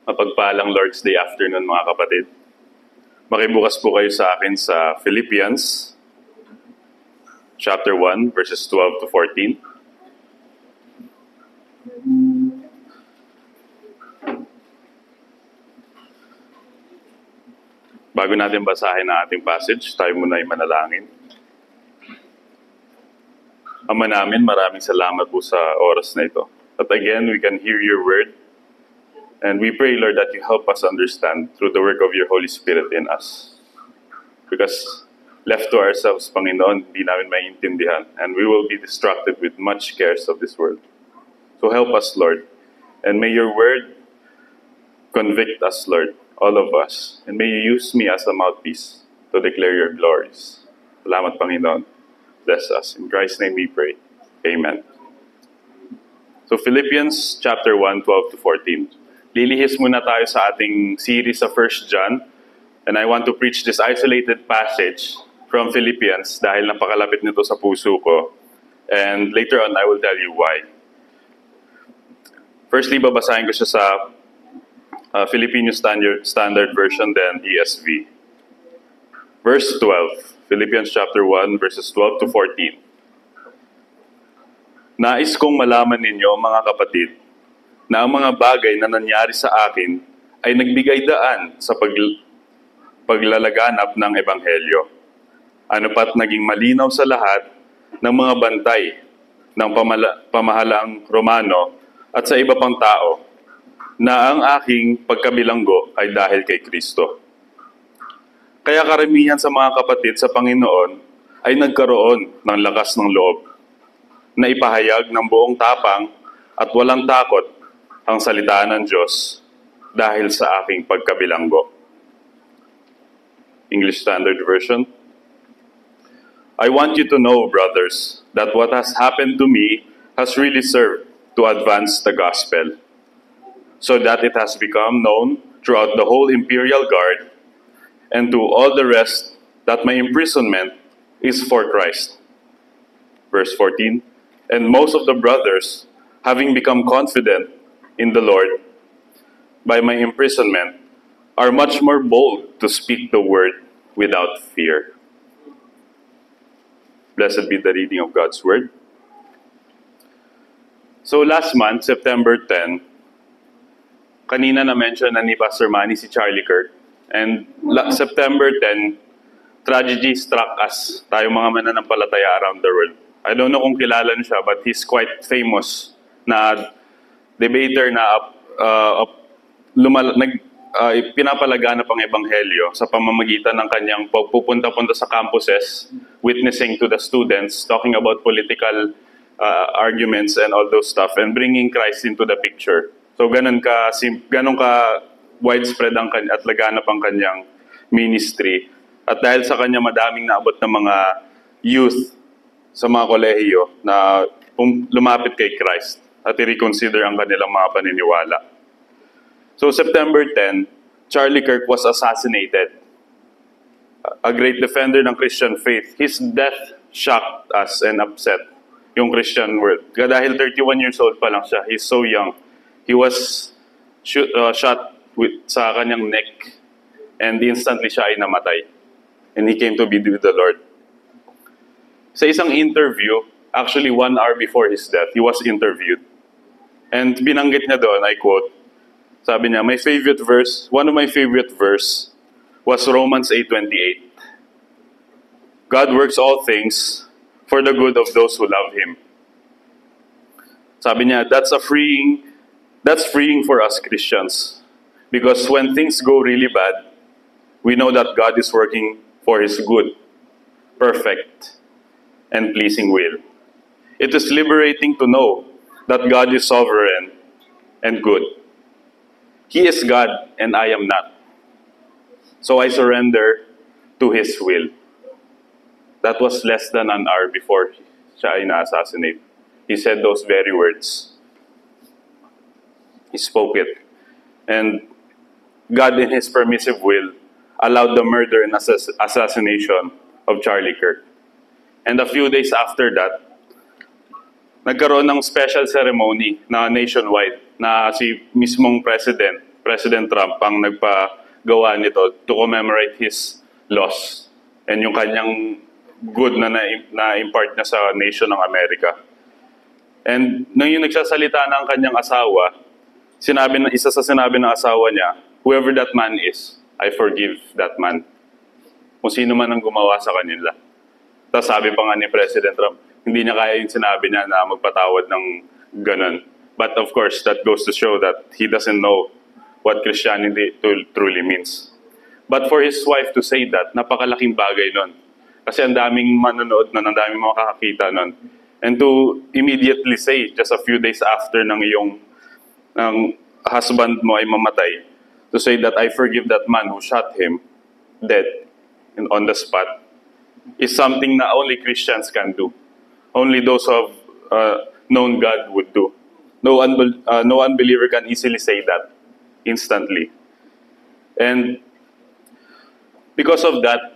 Mapagpalang Lord's Day afternoon mga kapatid. Makibukas po kayo sa akin sa Philippians chapter 1 verses 12 to 14. Bago natin basahin ang ating passage, tayo muna ay manalangin. Ama namin, maraming salamat po sa oras na ito. But again, we can hear your word. And we pray, Lord, that you help us understand through the work of your Holy Spirit in us. Because left to ourselves, Panginoon, hindi namin maintindihan. And we will be distracted with much cares of this world. So help us, Lord. And may your word convict us, Lord, all of us. And may you use me as a mouthpiece to declare your glories. Salamat, Panginoon. Bless us. In Christ's name we pray. Amen. So Philippians chapter 1, 12 to 14. Lilihis muna tayo sa ating series sa 1 John. And I want to preach this isolated passage from Philippians dahil napakalapit nito sa puso ko. And later on, I will tell you why. Firstly, babasahin ko siya sa Filipino Standard Version, then ESV. Verse 12, Philippians chapter 1, verses 12 to 14. Nais kong malaman ninyo, mga kapatid, na ang mga bagay na nangyari sa akin ay nagbigay daan sa paglalaganap ng Ebanghelyo. Ano pat naging malinaw sa lahat ng mga bantay ng pamahalaang Romano at sa iba pang tao na ang aking pagkabilanggo ay dahil kay Kristo. Kaya karamihan sa mga kapatid sa Panginoon ay nagkaroon ng lakas ng loob na ipahayag ng buong tapang at walang takot ang salita ng Diyos dahil sa aking pagkabilanggo. English Standard Version. I want you to know, brothers, that what has happened to me has really served to advance the gospel, so that it has become known throughout the whole imperial guard and to all the rest that my imprisonment is for Christ. Verse 14. And most of the brothers, having become confident in the Lord by my imprisonment, are much more bold to speak the word without fear. Blessed be the reading of God's word. So last month, September 10, kanina na-mention na ni Pastor Manny si Charlie Kirk. And September 10, tragedy struck us, tayo mga mananampalataya around the world. I don't know kung kilala niyo siya, but he's quite famous na debater na pinapalaganap ang Ebanghelyo sa pamamagitan ng kanyang pagpupunta-punta sa campuses, witnessing to the students, talking about political arguments and all those stuff, and bringing Christ into the picture. So ganun ka widespread ang at laganap ang kanyang ministry. At dahil sa kanya madaming naabot ng mga youth sa mga kolehiyo na lumapit kay Christ at i-reconsider ang kanilang mga paniniwala. So September 10, Charlie Kirk was assassinated. A great defender ng Christian faith. His death shocked us and upset yung Christian world. Dahil 31 years old pa lang siya, he's so young. He was shot sa kanyang neck and instantly siya ay namatay. And he came to be with the Lord. Sa isang interview, actually 1 hour before his death, he was interviewed. And binanggit niya doon, I quote, sabi niya, one of my favorite verse was Romans 8:28. God works all things for the good of those who love Him. Sabi niya, that's freeing for us Christians. Because when things go really bad, we know that God is working for His good, perfect, and pleasing will. It is liberating to know that God is sovereign and good. He is God and I am not. So I surrender to His will. That was less than an hour before siya ay na-assassinate. He said those very words. He spoke it. And God in His permissive will allowed the murder and assassination of Charlie Kirk. And a few days after that, nagkaroon ng special ceremony na nationwide na si mismong president President Trump ang nagpagawa nito to commemorate his loss and yung kanyang good na na-impart niya sa nation ng Amerika. And nung yung nagsasalita na ang kanyang asawa, isa sa sinabi ng asawa niya, whoever that man is, I forgive that man. Kung sino man ang gumawa sa kanila. Tapos sabi pa nga ni President Trump, hindi niya kaya yung sinabi niya na magpatawad ng ganun. But of course, that goes to show that he doesn't know what Christianity truly means. But for his wife to say that, napakalaking bagay nun. Kasi ang daming manonood nun, ang daming makakakita nun. And to immediately say, just a few days after ng iyong husband mo ay mamatay, to say that I forgive that man who shot him dead on the spot, is something na only Christians can do. Only those who have known God would do. No unbeliever can easily say that instantly. And because of that,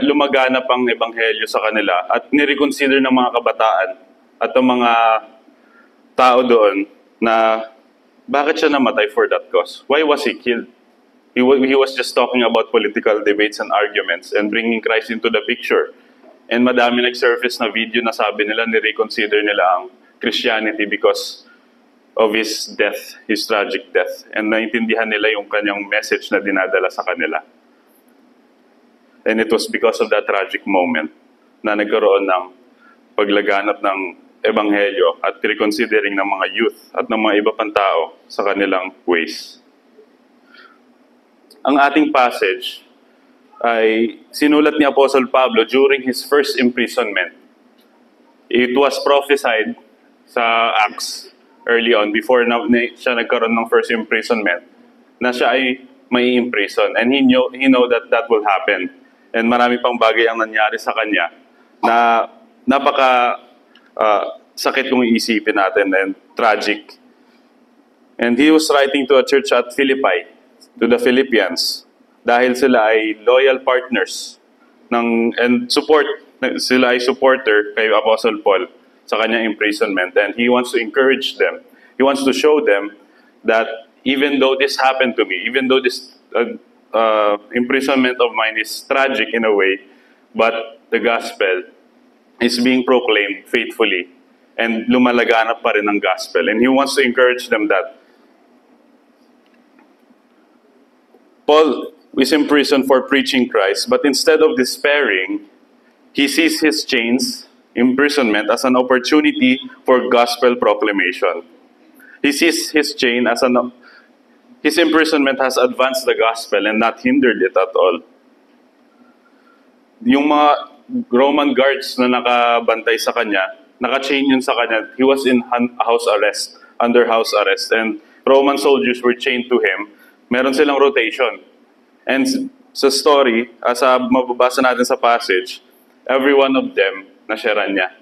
lumaganap ang ebanghelyo sa kanila at nireconsider ng mga kabataan at ng mga tao doon na bakit siya namatay for that cause? Why was he killed? He was just talking about political debates and arguments and bringing Christ into the picture. And madami nag-surface na video na sabi nila, nireconsider nila ang Christianity because of his death, his tragic death. And naintindihan nila yung kanyang message na dinadala sa kanila. And it was because of that tragic moment na nagkaroon ng paglaganap ng ebanghelyo at reconsidering ng mga youth at ng mga iba pang tao sa kanilang ways. Ang ating passage ay sinulat ni Apostle Pablo during his first imprisonment. It was prophesied sa Acts early on, before siya nagkaroon ng first imprisonment, na siya ay may imprison. And he know that will happen. And marami pang bagay ang nangyari sa kanya na napaka sakit kung iisipin natin and tragic. And he was writing to a church at Philippi, to the Philippians, dahil sila ay loyal partners sila ay supporter kay Apostle Paul sa kanyang imprisonment. And he wants to encourage them. He wants to show them that even though this happened to me, even though this imprisonment of mine is tragic in a way, but the gospel is being proclaimed faithfully and lumalaganap pa rin ang gospel. And he wants to encourage them that Paul is in prison for preaching Christ, but instead of despairing, he sees his chains, imprisonment, as an opportunity for gospel proclamation. He sees his chain as his imprisonment has advanced the gospel and not hindered it at all. Yung mga Roman guards na nakabantay sa kanya, naka-chain yun sa kanya. He was in house arrest, under house arrest. And Roman soldiers were chained to him. Meron silang rotation. And sa story, sa mababasa natin sa passage, every one of them, nasyaran niya.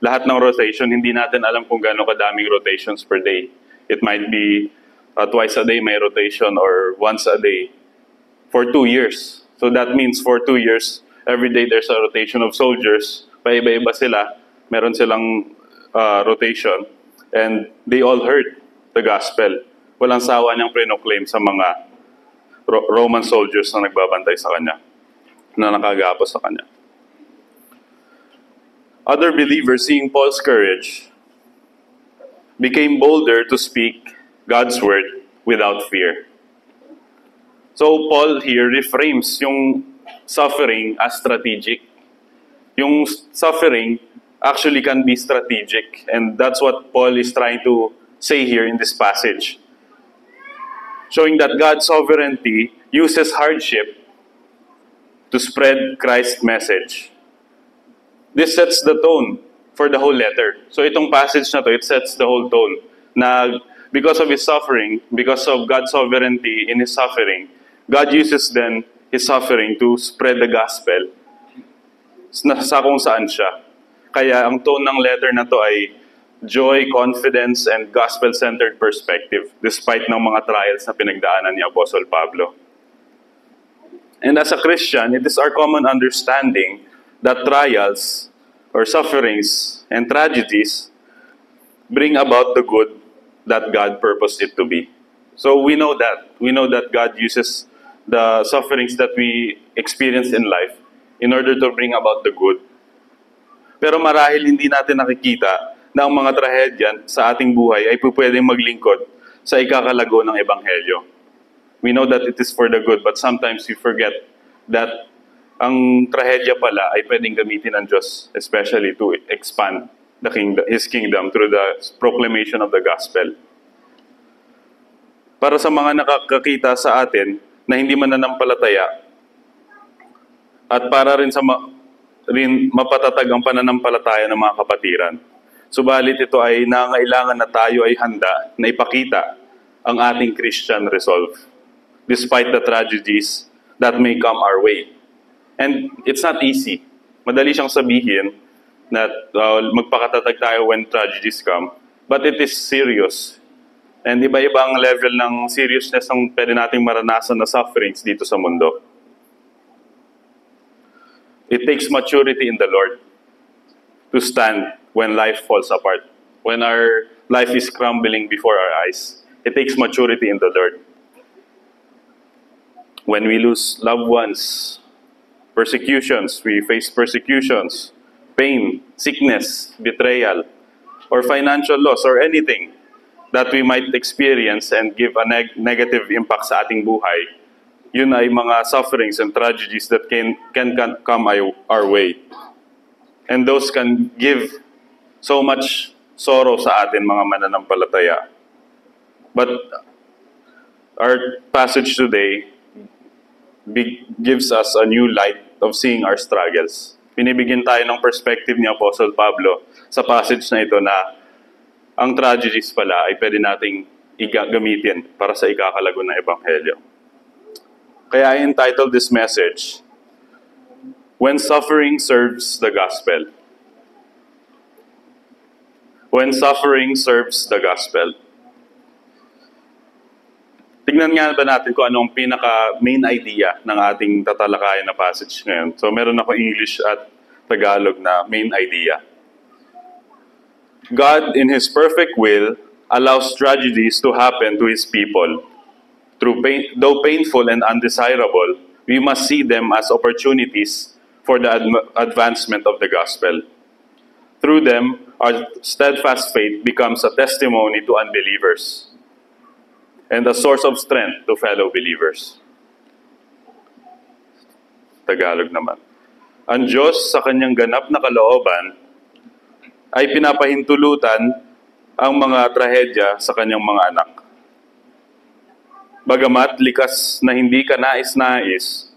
Lahat ng rotation, hindi natin alam kung gaano kadaming rotations per day. It might be twice a day may rotation or once a day for 2 years. So that means for 2 years, every day there's a rotation of soldiers. Paiba-iba sila. Meron silang rotation. And they all heard the gospel. Walang sawa niyang pre-proclaim sa mga Roman soldiers na nagbabantay sa kanya, na nakagapos sa kanya. Other believers, seeing Paul's courage, became bolder to speak God's word without fear. So Paul here reframes yung suffering as strategic. Yung suffering actually can be strategic, and that's what Paul is trying to say here in this passage. Showing that God's sovereignty uses hardship to spread Christ's message. This sets the tone for the whole letter. So itong passage na to, it sets the whole tone na because of his suffering, because of God's sovereignty in his suffering, God uses then his suffering to spread the gospel sa kung saan siya. Kaya ang tone ng letter na to ay joy, confidence, and gospel-centered perspective despite ng mga trials na pinagdaanan ni Apostle Pablo. And as a Christian, it is our common understanding that trials or sufferings and tragedies bring about the good that God purposed it to be. So we know that. We know that God uses the sufferings that we experience in life in order to bring about the good. Pero marahil hindi natin nakikita na ang mga trahedya sa ating buhay ay pwedeng maglingkod sa ikakalago ng Ebanghelyo. We know that it is for the good, but sometimes we forget that ang trahedya pala ay pwedeng gamitin ng Diyos, especially to expand His kingdom through the proclamation of the gospel. Para sa mga nakakakita sa atin na hindi mananampalataya, at para rin sa mapatatag ang pananampalataya ng mga kapatiran. Subalit ito ay nangailangan na tayo ay handa na ipakita ang ating Christian resolve despite the tragedies that may come our way. And it's not easy. Madali siyang sabihin na magpakatatag tayo when tragedies come, but it is serious. And iba-ibang level ng seriousness ang pwede nating maranasan na sufferings dito sa mundo. It takes maturity in the Lord to stand when life falls apart. When our life is crumbling before our eyes, it takes maturity in the Lord. When we lose loved ones, persecutions, we face persecutions, pain, sickness, betrayal, or financial loss, or anything that we might experience and give a negative impact sa ating buhay, yun ay mga sufferings and tragedies that can come our way. And those can give so much sorrow sa atin, mga mananampalataya. But our passage today gives us a new light of seeing our struggles. Pinibigyan tayo ng perspective ni Apostle Pablo sa passage na ito na ang tragedies pala ay pwede nating gamitin para sa ikakalago ng Ebanghelyo. Kaya I entitled this message, When Suffering Serves the Gospel. When Suffering Serves the Gospel. Tignan nga ba natin kung anong pinaka-main idea ng ating tatalakayan na passage ngayon. So meron ako English at Tagalog na main idea. God, in His perfect will, allows tragedies to happen to His people. Though painful and undesirable, we must see them as opportunities for the advancement of the gospel. Through them, our steadfast faith becomes a testimony to unbelievers and a source of strength to fellow believers. Tagalog naman. Ang Diyos sa kanyang ganap na kalooban ay pinapahintulutan ang mga trahedya sa kanyang mga anak. Bagamat likas na hindi ka nais-nais,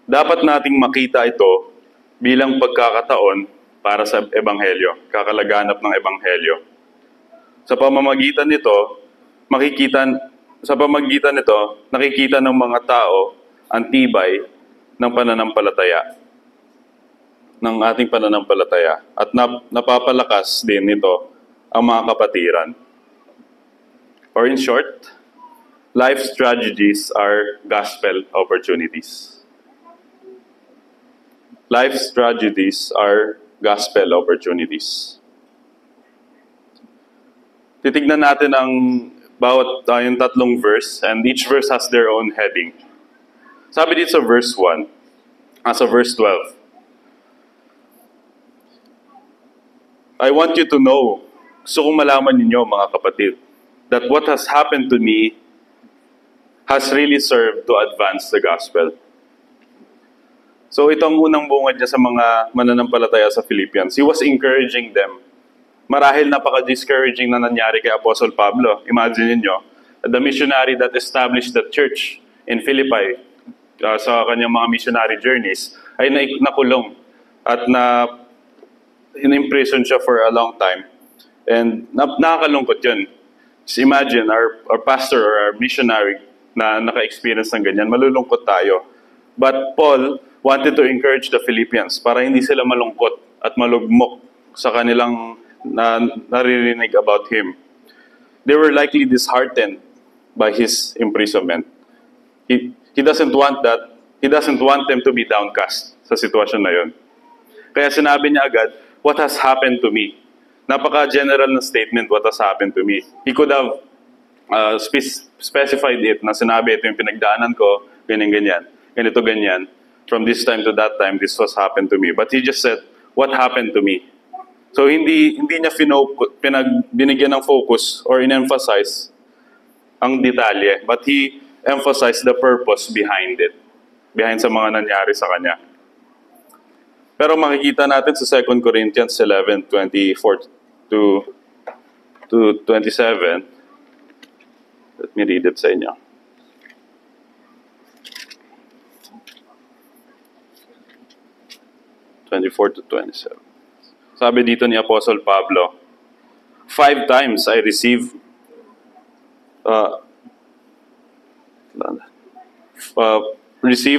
dapat nating makita ito bilang pagkakataon para sa Ebanghelyo, kakalaganap ng Ebanghelyo. Sa pamamagitan nito, nakikita ng mga tao ang tibay ng pananampalataya, ng ating pananampalataya, at napapalakas din nito ang mga kapatiran. Or in short, life's tragedies are gospel opportunities. Life's tragedies are gospel opportunities. Titignan natin ang yung tatlong verse, and each verse has their own heading. Sabi dito sa verse 1, sa verse 12, I want you to know, gusto kong malaman ninyo mga kapatid, that what has happened to me has really served to advance the gospel. So ito ang unang bungad niya sa mga mananampalataya sa Philippians. He was encouraging them. Marahil napaka-discouraging na nangyari kay Apostle Pablo. Imagine niyo, the missionary that established the church in Philippi sa kanyang mga missionary journeys ay nakulong at in-imprison siya for a long time. And nakakalungkot yun. Just imagine, our pastor or our missionary na naka-experience ng ganyan, malulungkot tayo. But Paul wanted to encourage the Philippians para hindi sila malungkot at malugmok sa kanilang naririnig about him. They were likely disheartened by his imprisonment. He doesn't want that. He doesn't want them to be downcast sa sitwasyon na yun. Kaya sinabi niya agad, what has happened to me? Napaka-general na statement, what has happened to me. He could have specified it na sinabi ito yung pinagdaanan ko, ganyan, ganito, ganyan. From this time to that time, this was happened to me. But he just said, what happened to me? So hindi niya binigyan ng focus or in-emphasize ang detalye, but he emphasized the purpose behind it, behind sa mga nangyari sa kanya. Pero makikita natin sa 2 Corinthians 11:24 to 27. Let me read it sa inyo. (24 to 27). Sabi dito ni Apostle Pablo, 5 times I received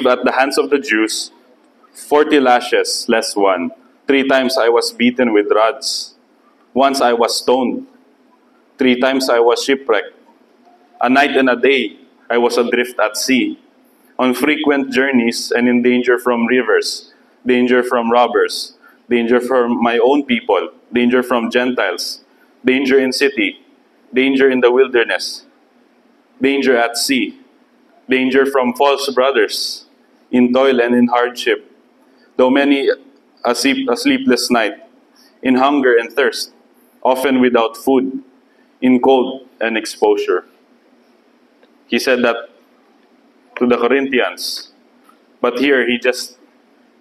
at the hands of the Jews 40 lashes less 1. 3 times I was beaten with rods. Once I was stoned. 3 times I was shipwrecked. A night and a day I was adrift at sea, on frequent journeys and in danger from rivers, danger from robbers, danger from my own people, danger from Gentiles, danger in city, danger in the wilderness, danger at sea, danger from false brothers, in toil and in hardship, though many a sleepless night, in hunger and thirst, often without food, in cold and exposure. He said that to the Corinthians, but here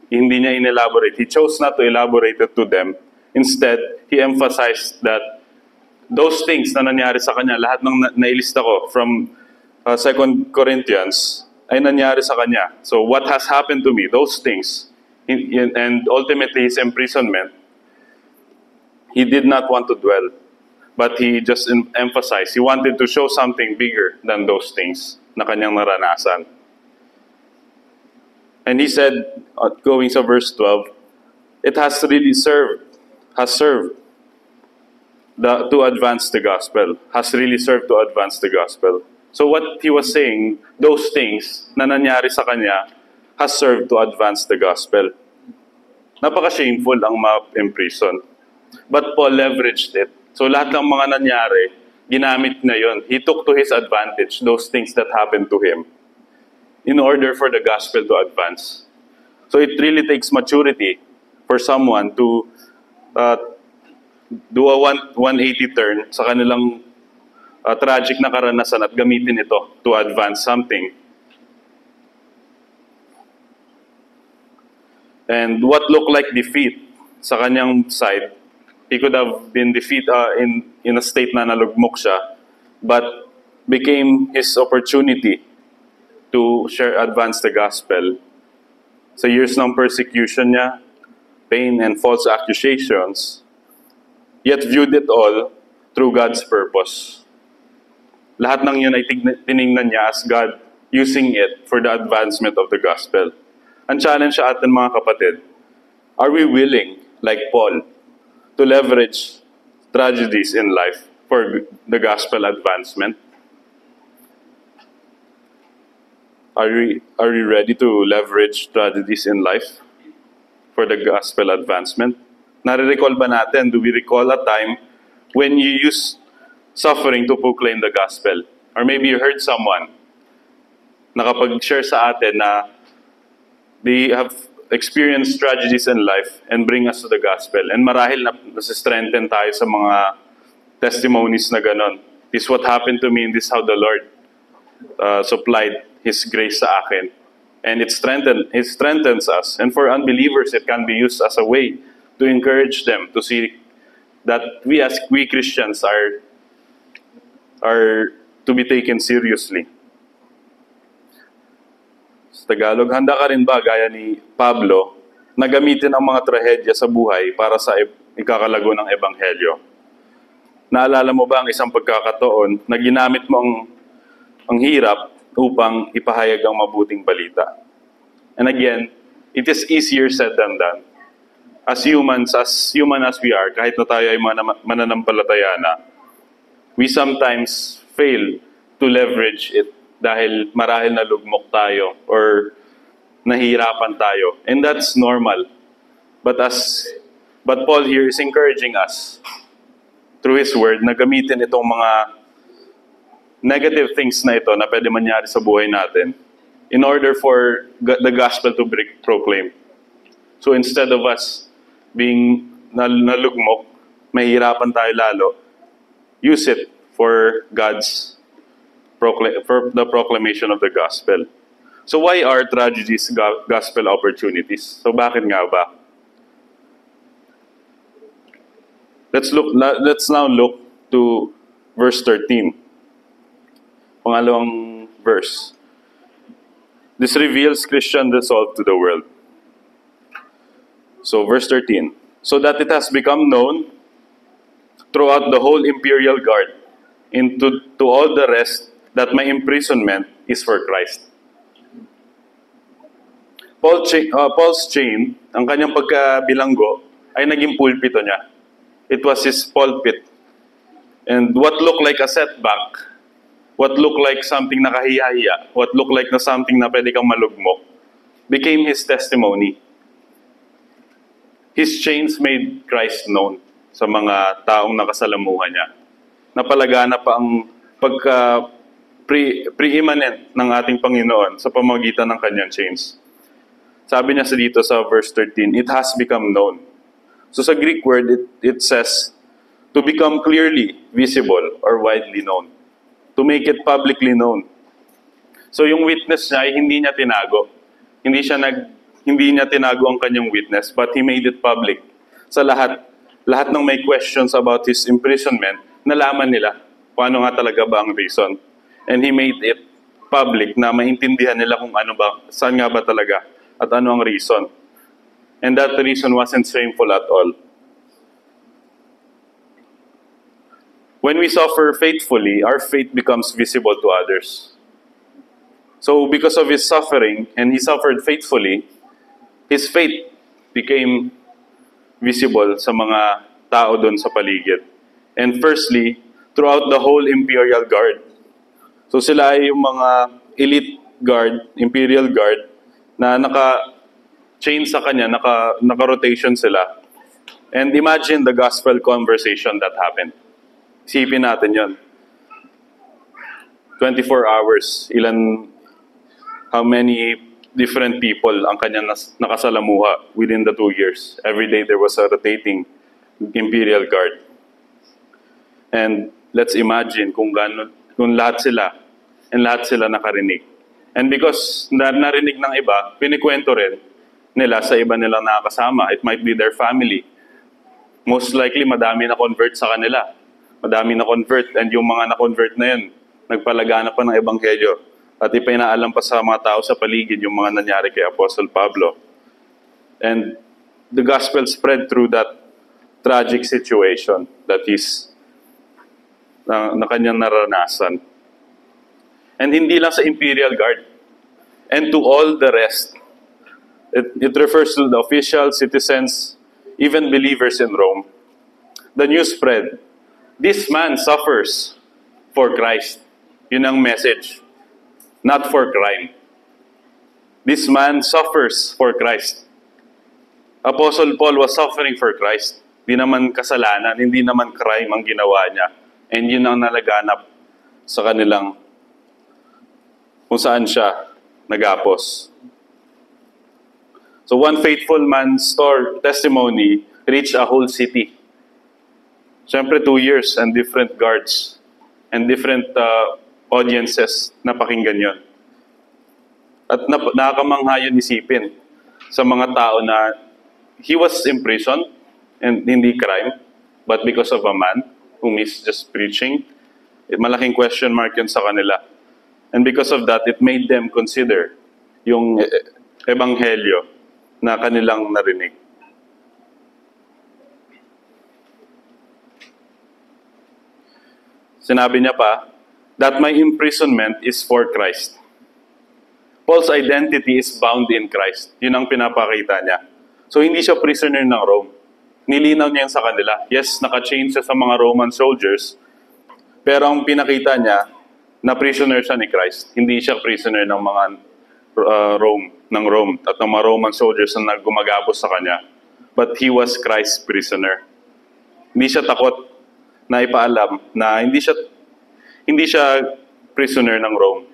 hindi niya in-elaborate. He chose not to elaborate it to them. Instead, he emphasized that those things na nangyari sa kanya, lahat ng nailista ko from 2 Corinthians, ay nangyari sa kanya. So what has happened to me, those things, and ultimately his imprisonment, he did not want to dwell, but he just emphasized, he wanted to show something bigger than those things na kanyang naranasan. And he said, going to verse 12, it has really served to advance the gospel, has really served to advance the gospel. So what he was saying, those things na nangyari sa kanya, has served to advance the gospel. Napaka-shameful ang ma-imprison. But Paul leveraged it. So lahat ng mga nangyari, ginamit na yon. He took to his advantage those things that happened to him in order for the gospel to advance. So it really takes maturity for someone to do a 180 turn sa kanilang tragic na karanasan at gamitin ito to advance something. And what looked like defeat sa kanyang side, he could have been defeated in a state na nalugmok siya, but became his opportunity to advance the gospel. Sa years ng persecution niya, pain and false accusations, yet viewed it all through God's purpose. Lahat ng yun ay tiningnan niya as God using it for the advancement of the gospel. Ang challenge sa atin mga kapatid, are we willing, like Paul, to leverage tragedies in life for the gospel advancement? Are we ready to leverage tragedies in life for the gospel advancement? Nare-recall ba natin? Do we recall a time when you used suffering to proclaim the gospel? Or maybe you heard someone nakapag-share sa atin na they have experienced tragedies in life and bring us to the gospel. And marahil nasa-strengthen tayo sa mga testimonies na ganon. This is what happened to me and this is how the Lord supplied His grace sa akin. And it strengthens us. And for unbelievers, it can be used as a way to encourage them to see that we as Christians are to be taken seriously. Sa Tagalog, handa ka rin ba, gaya ni Pablo, na gamitin ang mga trahedya sa buhay para sa ikakalago ng Ebanghelyo? Naalala mo ba ang isang pagkakataon na ginamit mo ang hirap upang ipahayag ang mabuting balita? And again, it is easier said than done. As human as we are, kahit na tayo ay mananampalataya na, we sometimes fail to leverage it dahil marahil nalugmok tayo or nahihirapan tayo. And that's normal. But Paul here is encouraging us through his word na gamitin itong mga negative things na ito na pwede mangyari sa buhay natin in order for the gospel to be proclaimed. So instead of us being nalugmok, mahihirapan tayo lalo, use it for for the proclamation of the gospel. So why are tragedies gospel opportunities? So bakit nga ba? Let's now look to verse 13. Pangalawang verse. This reveals Christian resolve to the world. So verse 13. So that it has become known throughout the whole imperial guard and to all the rest that my imprisonment is for Christ. Paul's chain, ang kanyang pagkabilanggo, ay naging pulpito niya. It was his pulpit. And what looked like a setback, what looked like something nakahiya-hiya, what looked like na something na pwede kang malugmok, became his testimony. His chains made Christ known sa mga taong nakasalamuhan niya. Napalagana pa ang pre-immanent ng ating Panginoon sa pamamagitan ng kanyang chains. Sabi niya dito sa verse 13, it has become known. So sa Greek word, it says, to become clearly visible or widely known. To make it publicly known. So yung witness niya ay hindi niya tinago. Hindi niya tinago ang kanyang witness, but he made it public. Sa lahat ng may questions about his imprisonment, nalaman nila kung ano nga talaga ba ang reason. And he made it public na maintindihan nila kung ano ba, saan nga ba talaga, at ano ang reason. And that reason wasn't shameful at all. When we suffer faithfully, our faith becomes visible to others. So because of his suffering, and he suffered faithfully, his faith became visible sa mga tao doon sa paligid. And firstly, throughout the whole imperial guard. So sila ay yung mga elite guard, imperial guard, na naka-chain sa kanya, naka-rotation sila. And imagine the gospel conversation that happened. Isipin natin yon. 24 hours, how many different people ang kanyang nakasalamuha within the 2 years. Every day there was a rotating imperial guard. And let's imagine kung lahat sila nakarinig. And because narinig ng iba, pinikwento rin nila sa iba nilang nakakasama. It might be their family. Most likely, madami na convert sa kanila. Madami na convert. And yung mga na-convert na yun, nagpalagana pa ng ebanghelyo. At ipinaalam pa sa mga tao sa paligid yung mga nangyari kay Apostle Pablo. And the gospel spread through that tragic situation that na kanyang naranasan. And hindi lang sa Imperial Guard. And to all the rest. It refers to the officials, citizens, even believers in Rome. The news spread. This man suffers for Christ. Yun ang message. Not for crime. This man suffers for Christ. Apostle Paul was suffering for Christ. Hindi naman kasalanan, hindi naman crime ang ginawa niya. And yun ang nalaganap sa kanilang kung saan siya nagapos. So one faithful man's testimony reached a whole city. Siyempre 2 years and different guards and different audiences na pakinggan yun. At nakakamangha yun isipin sa mga tao na he was imprisoned and hindi crime, but because of a man whom is just preaching, malaking question mark yun sa kanila. And because of that, it made them consider yung ebanghelyo na kanilang narinig. Sinabi niya pa, that my imprisonment is for Christ. Paul's identity is bound in Christ. Yun ang pinapakita niya. So hindi siya prisoner ng Rome. Nilinaw niya yan sa kanila. Yes, naka-chain siya sa mga Roman soldiers, pero ang pinakita niya, na prisoner siya ni Christ. Hindi siya prisoner ng mga Rome at ng mga Roman soldiers na gumagapos sa kanya. But he was Christ's prisoner. Hindi siya takot na ipaalam na hindi siya prisoner ng Rome,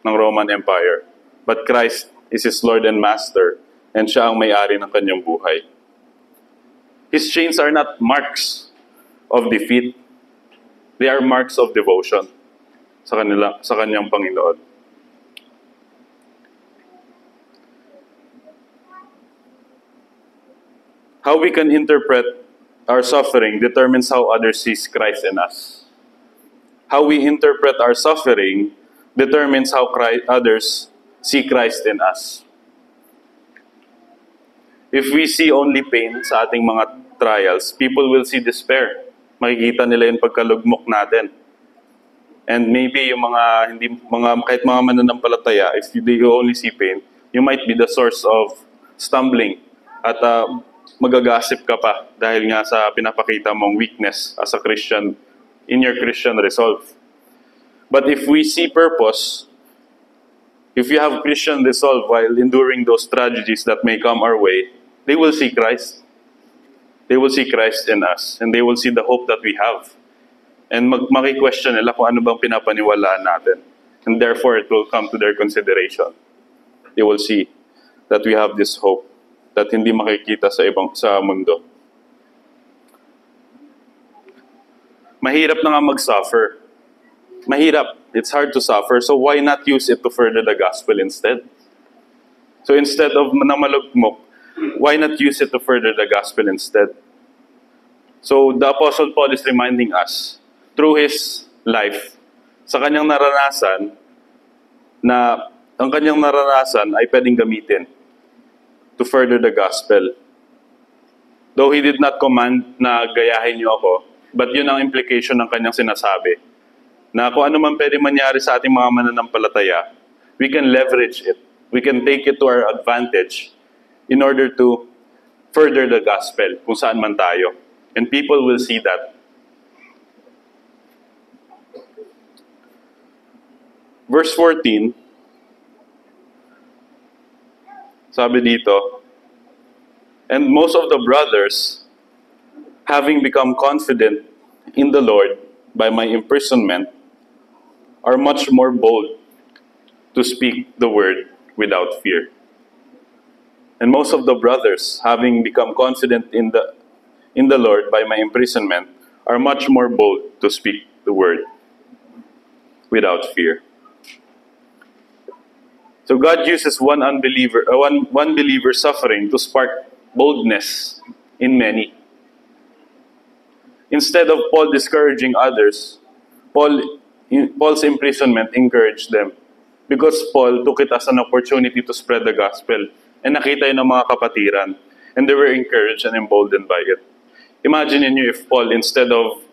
ng Roman Empire. But Christ is his Lord and Master, and siya ang may-ari ng kanyang buhay. His chains are not marks of defeat. They are marks of devotion sa kanyang Panginoon. How we can interpret our suffering determines how others see Christ in us. How we interpret our suffering determines how others see Christ in us. If we see only pain sa ating mga trials, people will see despair. Makikita nila yung pagkalugmok natin. And maybe yung kahit mga mananampalataya, if they only see pain, you might be the source of stumbling at magagasip ka pa dahil nga sa pinapakita mong weakness as a Christian in your Christian resolve. But if we see purpose, if you have Christian resolve while enduring those tragedies that may come our way, they will see Christ. They will see Christ in us, and they will see the hope that we have. And maki-question nila kung ano bang pinapaniwalaan natin. And therefore, it will come to their consideration. They will see that we have this hope that hindi makikita sa mundo. Mahirap na nga mag-suffer. Mahirap. It's hard to suffer. So why not use it to further the gospel instead? So instead of malugmok, why not use it to further the gospel instead? So the Apostle Paul is reminding us, through his life, sa kanyang naranasan, na ang kanyang naranasan ay pwedeng gamitin to further the gospel. Though he did not command na gayahin niyo ako, but yun ang implication ng kanyang sinasabi. Na kung ano man pwede mangyari sa ating mga mananampalataya, we can leverage it. We can take it to our advantage in order to further the gospel kung saan man tayo. And people will see that. Verse 14, sabi dito, and most of the brothers, having become confident in the Lord by my imprisonment, are much more bold to speak the word without fear. And most of the brothers, having become confident in the Lord by my imprisonment, are much more bold to speak the word without fear. So God uses one believer suffering to spark boldness in many. Instead of Paul discouraging others, Paul's imprisonment encouraged them. Because Paul took it as an opportunity to spread the gospel. And nakita yun ng mga kapatiran. And they were encouraged and emboldened by it. Imagine niyo if Paul, instead of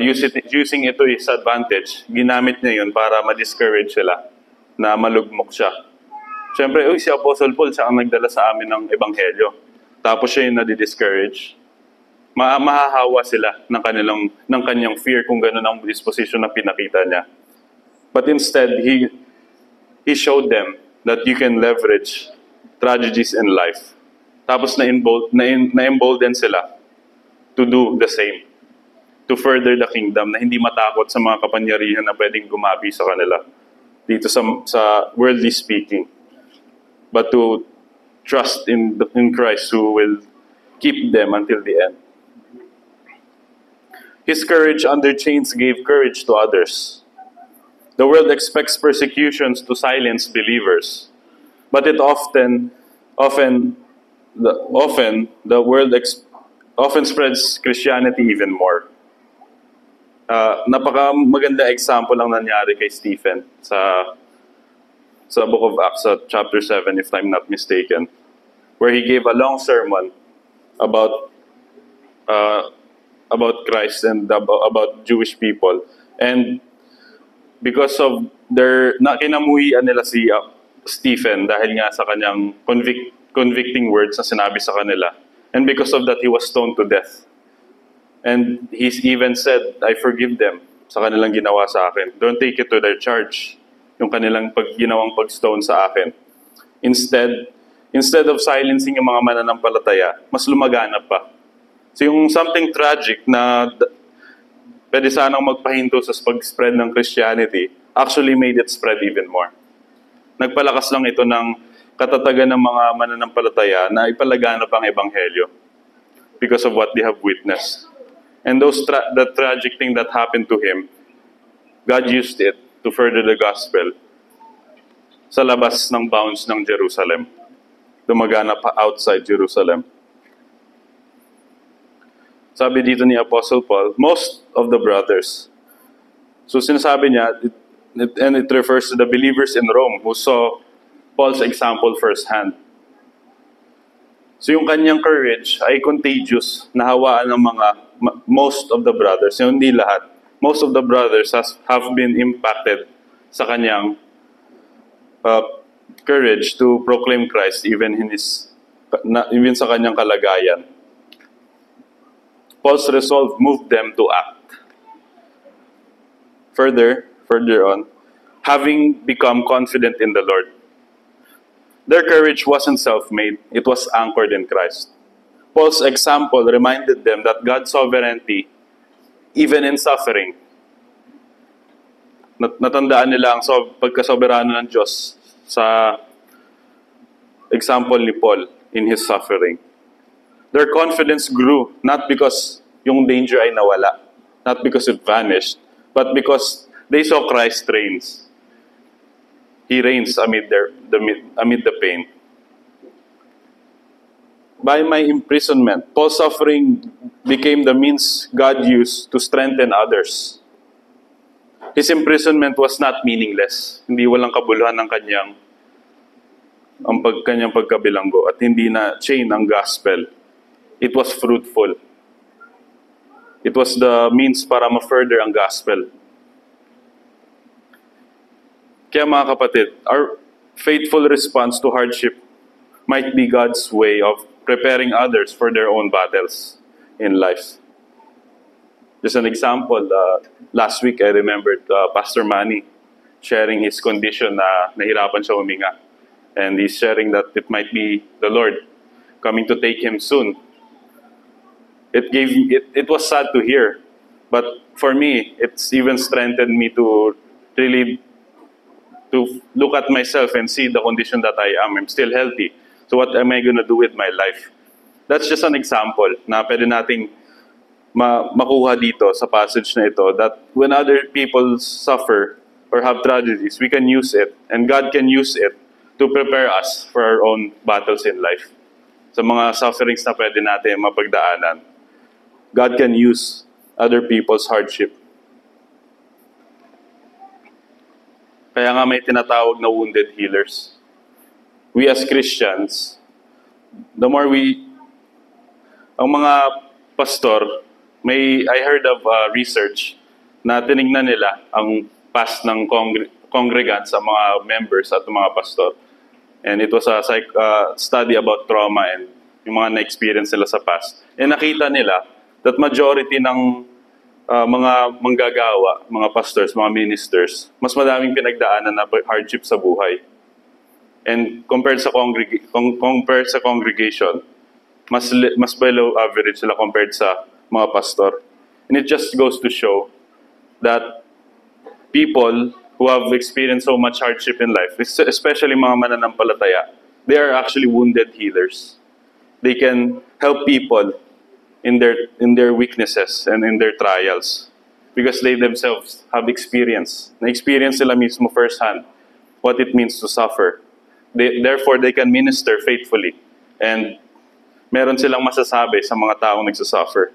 using it to his advantage, ginamit niya yun para ma-discourage sila na malugmok siya. Siyempre, si Apostle Paul, siya ang nagdala sa amin ng ebanghelyo. Tapos siya yung nadi-discourage. Mahahawa sila ng kanyang fear kung gano'n ang disposition na pinakita niya. But instead, he showed them that you can leverage tragedies in life. Tapos na-embolden sila to do the same. To further the kingdom, na hindi matakot sa mga kapangyarihan na pwedeng gumabi sa kanila. Dito sa worldly speaking. But to trust in Christ who will keep them until the end. His courage under chains gave courage to others. The world expects persecutions to silence believers, but the world often spreads Christianity even more. Napaka maganda example lang nangyari kay Stephen sa Book of Acts, chapter 7, if I'm not mistaken, where he gave a long sermon about Christ and about Jewish people. And because of kinamuhian nila si Stephen dahil nga sa kanyang convicting words na sinabi sa kanila. And because of that, he was stoned to death. And he even said, I forgive them sa kanilang ginawa sa akin. Don't take it to their charge. Yung kanilang ginawang pag-stone sa akin. Instead of silencing yung mga mananampalataya, mas lumaganap pa. So yung something tragic na pwede sanang magpahinto sa pag-spread ng Christianity, actually made it spread even more. Nagpalakas lang ito ng katatagan ng mga mananampalataya na ipalaganap ang ebanghelyo because of what they have witnessed. And the tragic thing that happened to him, God used it to further the gospel sa labas ng bounds ng Jerusalem. Dumaganap pa outside Jerusalem. Sabi dito ni Apostle Paul, most of the brothers. So sinasabi niya, and it refers to the believers in Rome who saw Paul's example firsthand. So yung kanyang courage ay contagious, nahawaan ng most of the brothers, hindi lahat. Most of the brothers have been impacted sa kanyang courage to proclaim Christ even sa kanyang kalagayan. Paul's resolve moved them to act. Further on, having become confident in the Lord. Their courage wasn't self-made, it was anchored in Christ. Paul's example reminded them that God's sovereignty, even in suffering, natandaan nila ang pagkasoberano ng Diyos sa example ni Paul in his suffering. Their confidence grew, not because yung danger ay nawala, not because it vanished, but because they saw Christ reigns. He reigns amid the pain. By my imprisonment, Paul's suffering became the means God used to strengthen others. His imprisonment was not meaningless. Hindi walang kabuluhan ng kanyang pagkabilanggo at hindi na chain ang gospel. It was fruitful. It was the means para ma-further ang gospel. Kaya mga kapatid, our faithful response to hardship might be God's way of preparing others for their own battles in life. Just an example, last week I remembered Pastor Manny sharing his condition na nahirapan siya huminga. And he's sharing that it might be the Lord coming to take him soon. It was sad to hear, but for me, it's even strengthened me to really to look at myself and see the condition that I am. I'm still healthy. So what am I going to do with my life? That's just an example na pwede nating makuha dito sa passage na ito, that when other people suffer or have tragedies, we can use it, and God can use it to prepare us for our own battles in life. Sa mga sufferings na pwede natin mapagdaanan, God can use other people's hardship. Kaya nga may tinatawag na wounded healers. We as Christians, ang mga pastor, I heard of research na tinignan nila ang past ng congregants, ang mga members at mga pastor. And it was a study about trauma and yung mga na-experience nila sa past. And nakita nila that majority ng mga manggagawa, mga pastors, mga ministers, mas madaming pinagdaanan na hardship sa buhay. And compared sa congregation, mas below average sila compared sa mga pastor. And it just goes to show that people who have experienced so much hardship in life, especially mga mananampalataya, they are actually wounded healers. They can help people in their weaknesses and in their trials because they themselves have na-experience sila mismo firsthand what it means to suffer. Therefore, they can minister faithfully and meron silang masasabi sa mga taong nagsasuffer.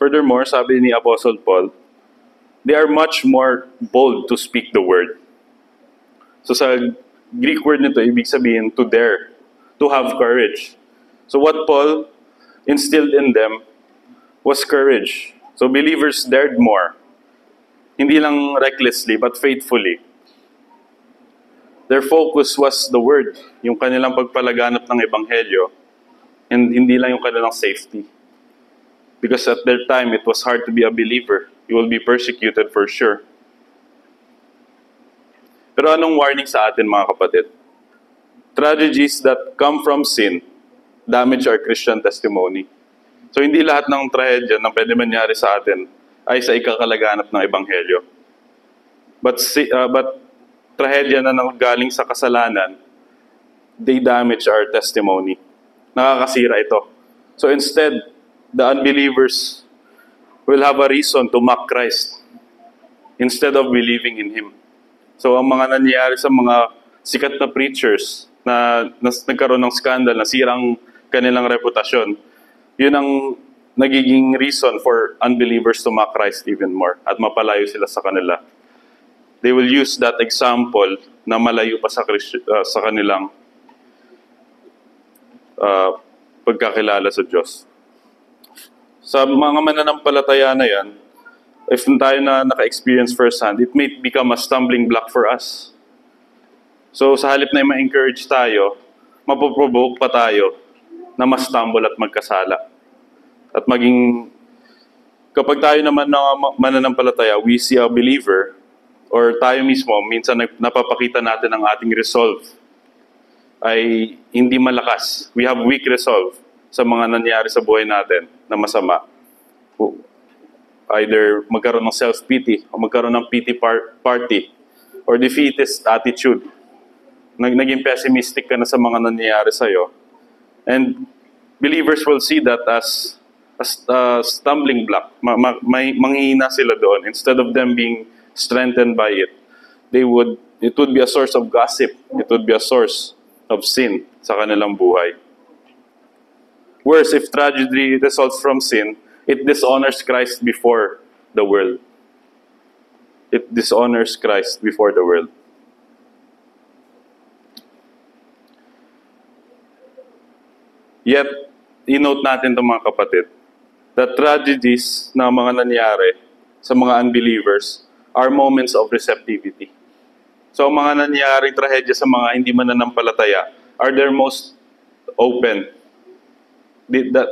Furthermore, sabi ni Apostle Paul, they are much more bold to speak the word. So sa Greek word nito, ibig sabihin to dare, to have courage. So what Paul instilled in them was courage. So believers dared more. Hindi lang recklessly, but faithfully. Their focus was the word, yung kanilang pagpalaganap ng ebanghelyo, and hindi lang yung kanilang safety. Because at their time, it was hard to be a believer. You will be persecuted for sure. Pero anong warning sa atin, mga kapatid? Tragedies that come from sin damage our Christian testimony. So hindi lahat ng trahedya na pwede mangyari sa atin ay sa ikakalaganap ng Ebanghelyo. But trahedya na nanggaling sa kasalanan, they damage our testimony. Nakakasira ito. So instead, the unbelievers will have a reason to mock Christ instead of believing in Him. So ang mga nangyayari sa mga sikat na preachers na nagkaroon ng scandal, nasirang kanilang reputasyon, yun ang nagiging reason for unbelievers to mock Christ even more at mapalayo sila sa kanila. They will use that example na malayo pa sa kanilang pagkakilala sa Diyos. Sa mga mananampalataya na yan, if tayo na naka-experience firsthand, it may become a stumbling block for us. So sa halip na ma-encourage tayo, mapoprovoke pa tayo na ma-stumble at magkasala. At maging, kapag tayo naman na mananampalataya, we see a believer, or tayo mismo, minsan napapakita natin ang ating resolve ay hindi malakas. We have weak resolve sa mga nangyari sa buhay natin na masama. Either magkaroon ng self-pity o magkaroon ng pity party or defeatist attitude. Naging pessimistic ka na sa mga nangyayari sa'yo. And believers will see that as a stumbling block. Manghihina sila doon. Instead of them being strengthened by it, it would be a source of gossip. It would be a source of sin sa kanilang buhay. Worse, if tragedy results from sin, it dishonors Christ before the world. It dishonors Christ before the world. Yet, i-note natin ito mga kapatid, that tragedies na mga nangyari sa mga unbelievers are moments of receptivity. So, ang mga nangyaring trahedya sa mga hindi mananampalataya are their most open.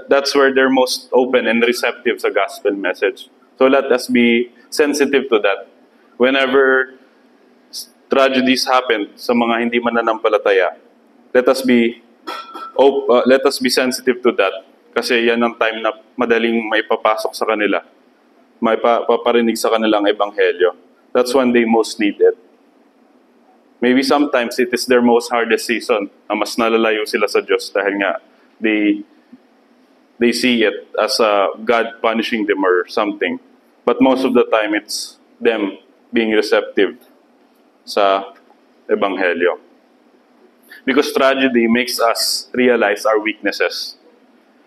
That's where they're most open and receptive sa gospel message. So, let us be sensitive to that. Whenever tragedies happen sa mga hindi mananampalataya, let us be sensitive to that. Kasi yan ang time na madaling maipapasok sa kanila. Paparinig sa kanilang ebanghelyo. That's when they most need it. Maybe sometimes it is their most hardest season na mas nalalayo sila sa Diyos dahil nga they see it as God punishing them or something. But most of the time, it's them being receptive sa ebanghelyo. Because tragedy makes us realize our weaknesses.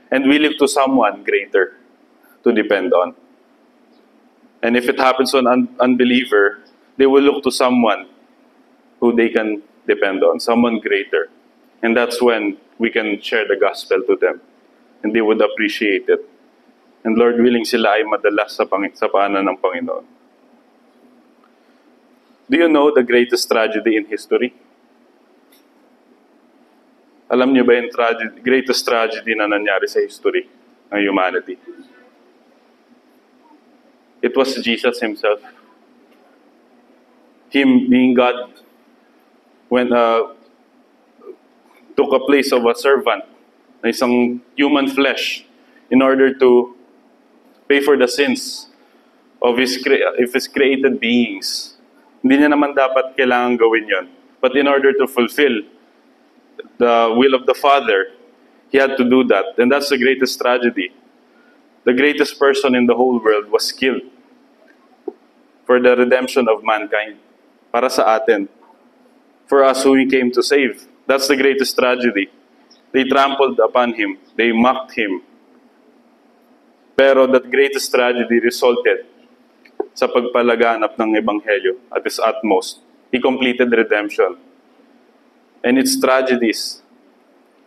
And we look to someone greater to depend on. And if it happens to an unbeliever, they will look to someone who they can depend on, someone greater. And that's when we can share the gospel to them. And they would appreciate it. And Lord willing, sila ay madalas sa paanan ng Panginoon. Do you know the greatest tragedy in history? Alam niyo ba yung greatest tragedy na nangyari sa history ng humanity? It was Jesus Himself. Him being God took a place of a servant, na isang human flesh, in order to pay for the sins of His created beings. Hindi niya naman dapat kailangan gawin yon. But in order to fulfill the will of the Father, He had to do that. And that's the greatest tragedy. The greatest person in the whole world was killed for the redemption of mankind. Para sa atin. For us who He came to save. That's the greatest tragedy. They trampled upon Him. They mocked Him. Pero that greatest tragedy resulted sa pagpalaganap ng Ebanghelyo at its utmost. He completed redemption. And it's tragedies.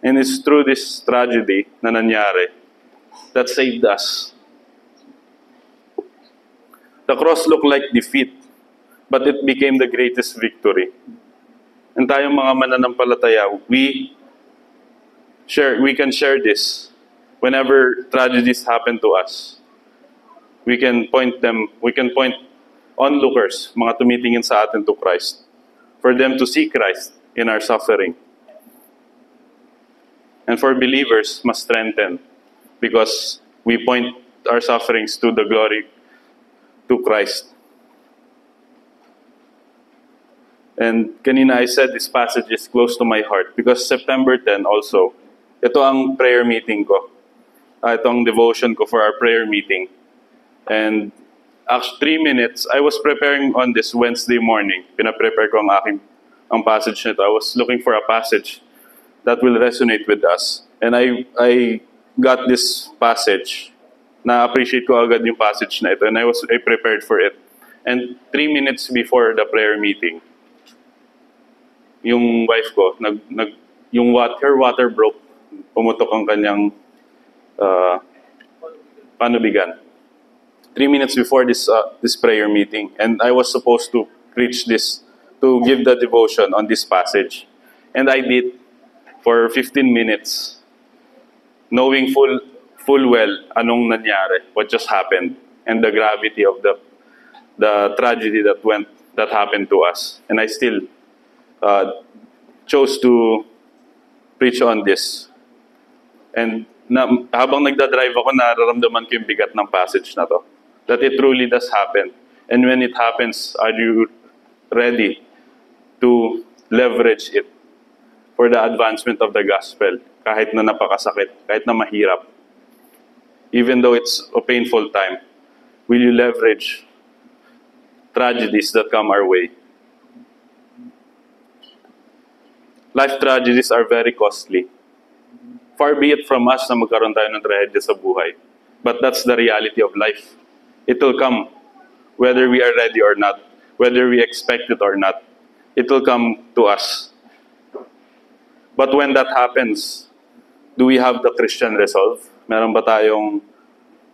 And it's through this tragedy na nangyari that saved us. The cross looked like defeat, but it became the greatest victory. And tayong mga mananampalataya, we can share this whenever tragedies happen to us. We can point onlookers, mga tumitingin sa atin to Christ, for them to see Christ in our suffering. And for believers, must strengthen, because we point our sufferings to the glory to Christ. And kanina I said this passage is close to my heart because September 10 also, ito ang prayer meeting ko. Ito ang devotion ko for our prayer meeting. And actually 3 minutes, I was preparing on this Wednesday morning. Pinaprepare ko ang passage nito. I was looking for a passage that will resonate with us. And I got this passage. Na-appreciate ko agad yung passage na ito. And I prepared for it. And 3 minutes before the prayer meeting, yung wife ko, her water broke. Pumutok ang kanyang panubigan. 3 minutes before this prayer meeting. And I was supposed to preach this, to give the devotion on this passage. And I did for 15 minutes, knowing full well anong nangyari, what just happened, and the gravity of the tragedy that happened to us. And I still chose to preach on this. And habang nagdadrive ako, nararamdaman ko yung bigat ng passage na to. That it truly does happen. And when it happens, are you ready to leverage it for the advancement of the gospel? Kahit na napakasakit, kahit na mahirap. Even though it's a painful time, will you leverage tragedies that come our way? Life tragedies are very costly. Far be it from us na magkaroon tayo ng trahedya sa buhay. But that's the reality of life. It will come whether we are ready or not, whether we expect it or not. It will come to us. But when that happens, do we have the Christian resolve? Meron ba tayong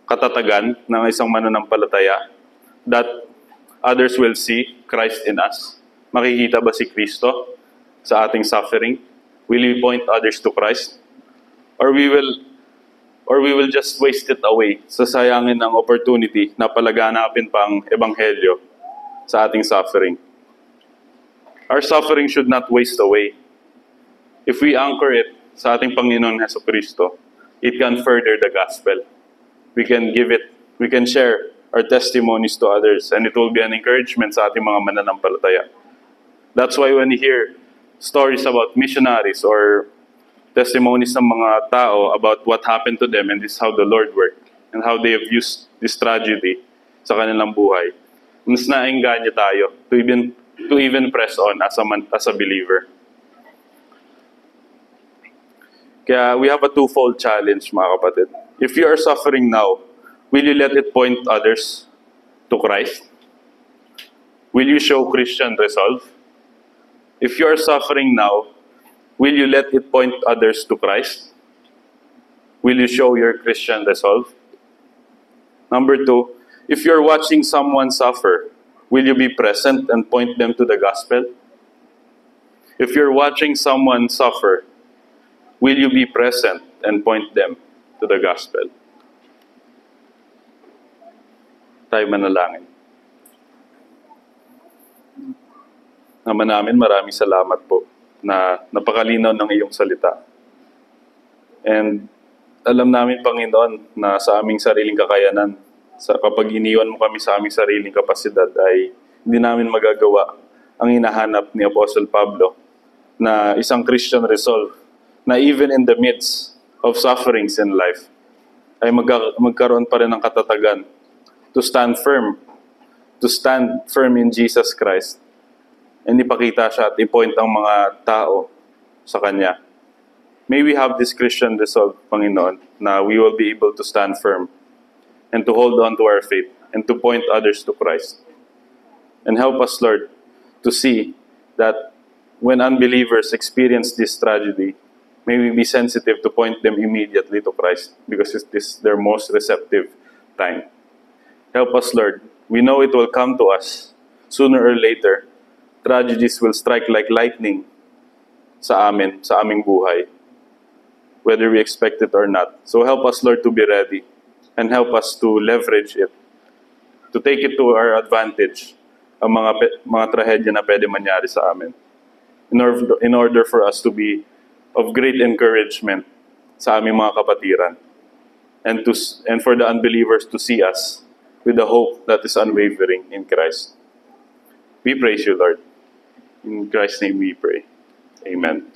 katatagan ng isang mananampalataya that others will see Christ in us? Makikita ba si Kristo sa ating suffering? Will we point others to Christ? Or we will just waste it away, sasayangin ng opportunity na palaganapin pang ebanghelyo sa ating suffering. Our suffering should not waste away. If we anchor it sa ating Panginoon Jesucristo, it can further the gospel. We can share our testimonies to others, and it will be an encouragement sa ating mga mananampalataya. That's why when you hear stories about missionaries or testimonies ng mga tao about what happened to them and this is how the Lord worked and how they have used this tragedy sa kanilang buhay, mas naengganyo tayo to even press on as a believer. Kaya we have a twofold challenge, mga kapatid. If you are suffering now, will you let it point others to Christ? Will you show Christian resolve? If you are suffering now, will you let it point others to Christ? Will you show your Christian resolve? Number 2, if you're watching someone suffer, will you be present and point them to the gospel? If you're watching someone suffer, will you be present and point them to the gospel? Tayo manalangin. Ama namin, maraming salamat po na napakalinaw ng iyong salita. And alam namin, Panginoon, na sa aming sariling kakayanan, kapag iniwan mo kami sa aming sariling kapasidad, ay hindi namin magagawa ang hinahanap ni Apostle Pablo na isang Christian resolve na even in the midst of sufferings in life, ay magkaroon pa rin ng katatagan to stand firm in Jesus Christ. And ipakita siya at i-point ang mga tao sa Kanya. May we have this Christian resolve, Panginoon, na we will be able to stand firm and to hold on to our faith and to point others to Christ. And help us, Lord, to see that when unbelievers experience this tragedy, may we be sensitive to point them immediately to Christ because it is their most receptive time. Help us, Lord. We know it will come to us sooner or later. Tragedies will strike like lightning sa aming buhay, whether we expect it or not. So help us, Lord, to be ready and help us to leverage it, to take it to our advantage, ang mga trahedya na pwede mangyari sa amin, in order for us to be of great encouragement sa aming mga kapatiran. and for the unbelievers to see us with the hope that is unwavering in Christ. We praise you, Lord. In Christ's name we pray. Amen.